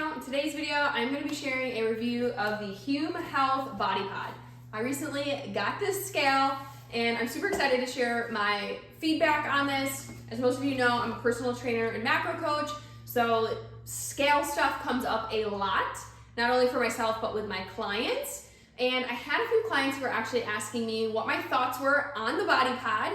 channel. In today's video, I'm going to be sharing a review of the Hume Health Body Pod. I recently got this scale and I'm super excited to share my feedback on this. As most of you know, I'm a personal trainer and macro coach, so scale stuff comes up a lot, not only for myself, but with my clients. And I had a few clients who were actually asking me what my thoughts were on the Body Pod.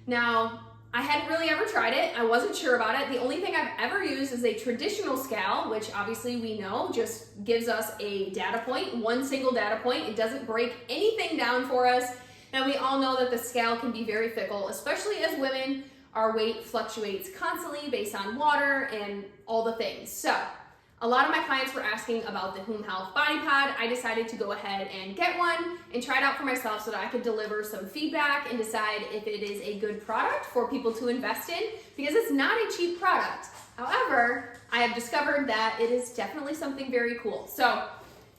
Now, I hadn't really ever tried it. I wasn't sure about it. The only thing I've ever used is a traditional scale, which obviously we know just gives us a data point, one single data point. It doesn't break anything down for us. And we all know that the scale can be very fickle, especially as women. Our weight fluctuates constantly based on water and all the things. So a lot of my clients were asking about the Hume Health Body Pod. I decided to go ahead and get one and try it out for myself so that I could deliver some feedback and decide if it is a good product for people to invest in, because it's not a cheap product. However, I have discovered that it is definitely something very cool. So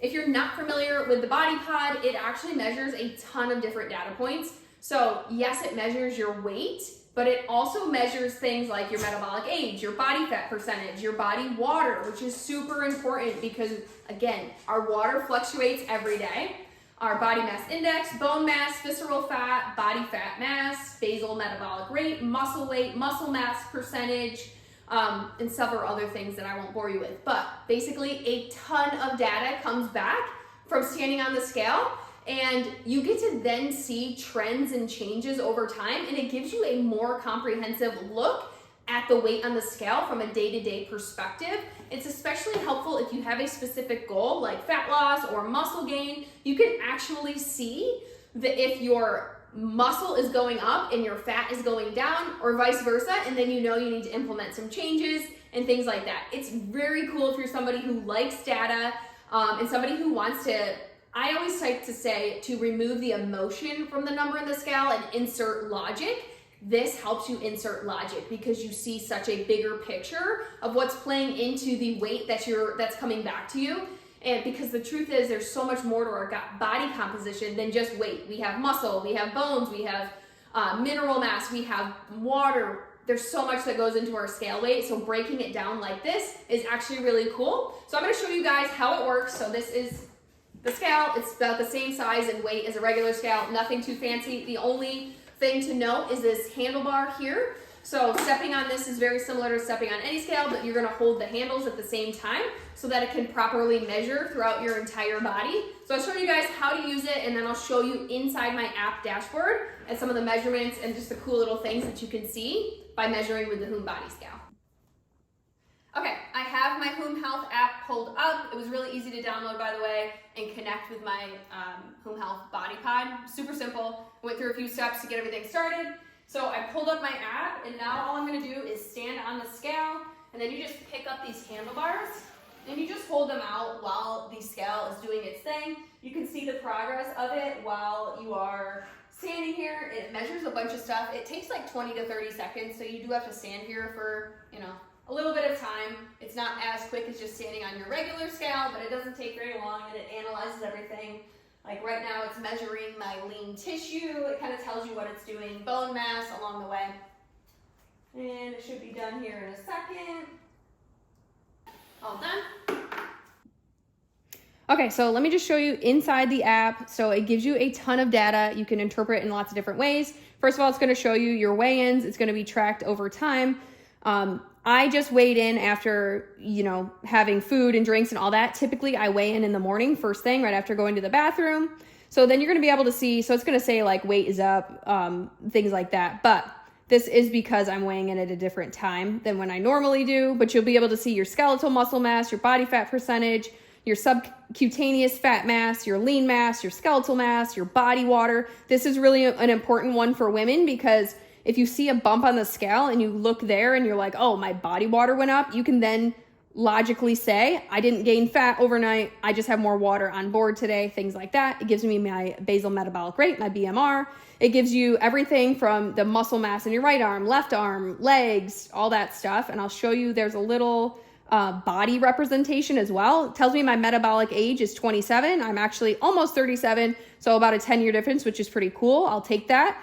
if you're not familiar with the Body Pod, it actually measures a ton of different data points. So yes, it measures your weight, but it also measures things like your metabolic age, your body fat percentage, your body water, which is super important because, again, our water fluctuates every day. Our body mass index, bone mass, visceral fat, body fat mass, basal metabolic rate, muscle weight, muscle mass percentage, and several other things that I won't bore you with. But basically, a ton of data comes back from standing on the scale. And you get to then see trends and changes over time, and it gives you a more comprehensive look at the weight on the scale from a day-to-day perspective. It's especially helpful if you have a specific goal like fat loss or muscle gain. You can actually see that if your muscle is going up and your fat is going down, or vice versa, and then you know you need to implement some changes and things like that. It's very cool if you're somebody who likes data and somebody who wants to, I always like to say, to remove the emotion from the number in the scale and insert logic. This helps you insert logic because you see such a bigger picture of what's playing into the weight that's coming back to you. And because the truth is, there's so much more to our body composition than just weight. We have muscle, we have bones, we have mineral mass, we have water. There's so much that goes into our scale weight. So breaking it down like this is actually really cool. So I'm going to show you guys how it works. So this is the scale. It's about the same size and weight as a regular scale, nothing too fancy. The only thing to note is this handlebar here. So stepping on this is very similar to stepping on any scale, but you're gonna hold the handles at the same time so that it can properly measure throughout your entire body. So I'll show you guys how to use it, and then I'll show you inside my app dashboard and some of the measurements and just the cool little things that you can see by measuring with the Hume Body Scale. Okay, I have my Hume Health app pulled up. It was really easy to download, by the way, and connect with my Hume Health Body Pod. Super simple. Went through a few steps to get everything started. So I pulled up my app, and now all I'm going to do is stand on the scale, and then you just pick up these handlebars, and you just hold them out while the scale is doing its thing. You can see the progress of it while you are standing here. It measures a bunch of stuff. It takes like 20 to 30 seconds, so you do have to stand here for, a little bit of time. It's not as quick as just standing on your regular scale, but it doesn't take very long, and it analyzes everything. Like right now, it's measuring my lean tissue. It kind of tells you what it's doing, bone mass along the way. And it should be done here in a second. All done. Okay, so let me just show you inside the app. So it gives you a ton of data. You can interpret in lots of different ways. First of all, it's going to show you your weigh-ins. It's going to be tracked over time. I just weighed in after, having food and drinks and all that. Typically, I weigh in the morning, first thing, right after going to the bathroom. So then you're going to be able to see, so it's going to say like weight is up, things like that. But this is because I'm weighing in at a different time than when I normally do. But you'll be able to see your skeletal muscle mass, your body fat percentage, your subcutaneous fat mass, your lean mass, your skeletal mass, your body water. This is really an important one for women because if you see a bump on the scale and you look there and you're like, oh, my body water went up, you can then logically say, I didn't gain fat overnight. I just have more water on board today, things like that. It gives me my basal metabolic rate, my BMR. It gives you everything from the muscle mass in your right arm, left arm, legs, all that stuff. And I'll show you there's a little body representation as well. It tells me my metabolic age is 27. I'm actually almost 37. So about a 10-year difference, which is pretty cool. I'll take that.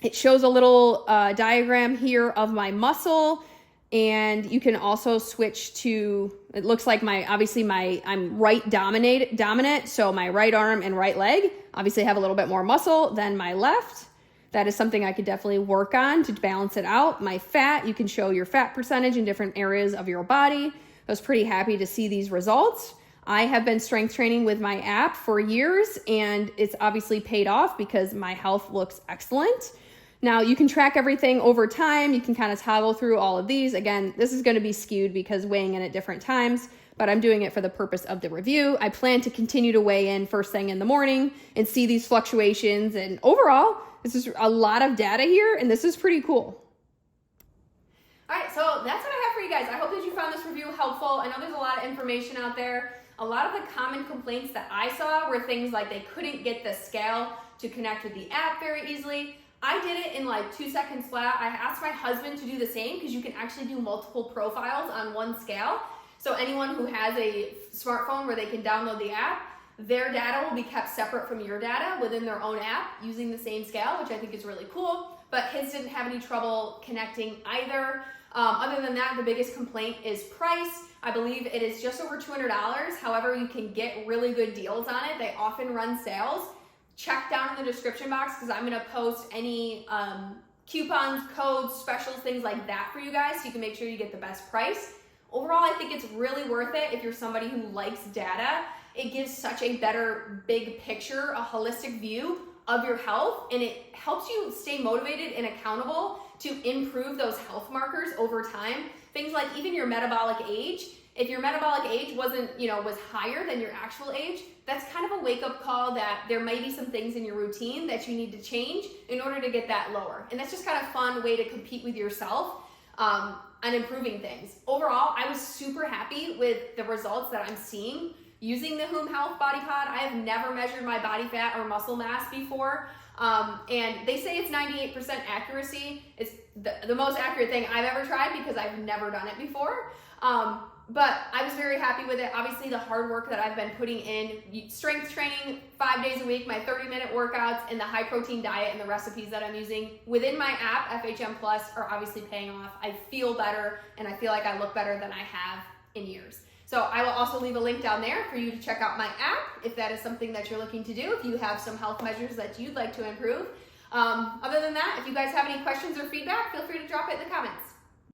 It shows a little diagram here of my muscle. And you can also switch to, it looks like I'm right dominant, so my right arm and right leg obviously have a little bit more muscle than my left. That is something I could definitely work on to balance it out. My fat, you can show your fat percentage in different areas of your body. I was pretty happy to see these results. I have been strength training with my app for years, and it's obviously paid off because my health looks excellent. Now, you can track everything over time. You can kind of toggle through all of these. Again, this is going to be skewed because weighing in at different times, but I'm doing it for the purpose of the review. I plan to continue to weigh in first thing in the morning and see these fluctuations. And overall, this is a lot of data here, and this is pretty cool. All right, so that's what I have for you guys. I hope that you found this review helpful. I know there's a lot of information out there. A lot of the common complaints that I saw were things like they couldn't get the scale to connect with the app very easily. I did it in like 2 seconds flat. I asked my husband to do the same because you can actually do multiple profiles on one scale. So anyone who has a smartphone where they can download the app, their data will be kept separate from your data within their own app using the same scale, which I think is really cool. But his didn't have any trouble connecting either. Other than that, the biggest complaint is price. I believe it is just over $200. However, you can get really good deals on it. They often run sales. Check down in the description box because I'm going to post any coupons, codes, specials, things like that for you guys so you can make sure you get the best price. Overall, I think it's really worth it if you're somebody who likes data. It gives such a better big picture, a holistic view of your health, and it helps you stay motivated and accountable to improve those health markers over time. Things like even your metabolic age. If your metabolic age was higher than your actual age, that's kind of a wake-up call that there may be some things in your routine that you need to change in order to get that lower. And that's just kind of a fun way to compete with yourself on improving things. Overall, I was super happy with the results that I'm seeing using the Hume Health Body Pod. I have never measured my body fat or muscle mass before. And they say it's 98% accuracy. It's the most accurate thing I've ever tried because I've never done it before. But I was very happy with it. Obviously, the hard work that I've been putting in, strength training 5 days a week, my 30-minute workouts, and the high-protein diet and the recipes that I'm using within my app, FHM Plus, are obviously paying off. I feel better, and I feel like I look better than I have in years. So I will also leave a link down there for you to check out my app if that is something that you're looking to do, if you have some health measures that you'd like to improve. Other than that, if you guys have any questions or feedback, feel free to drop it in the comments.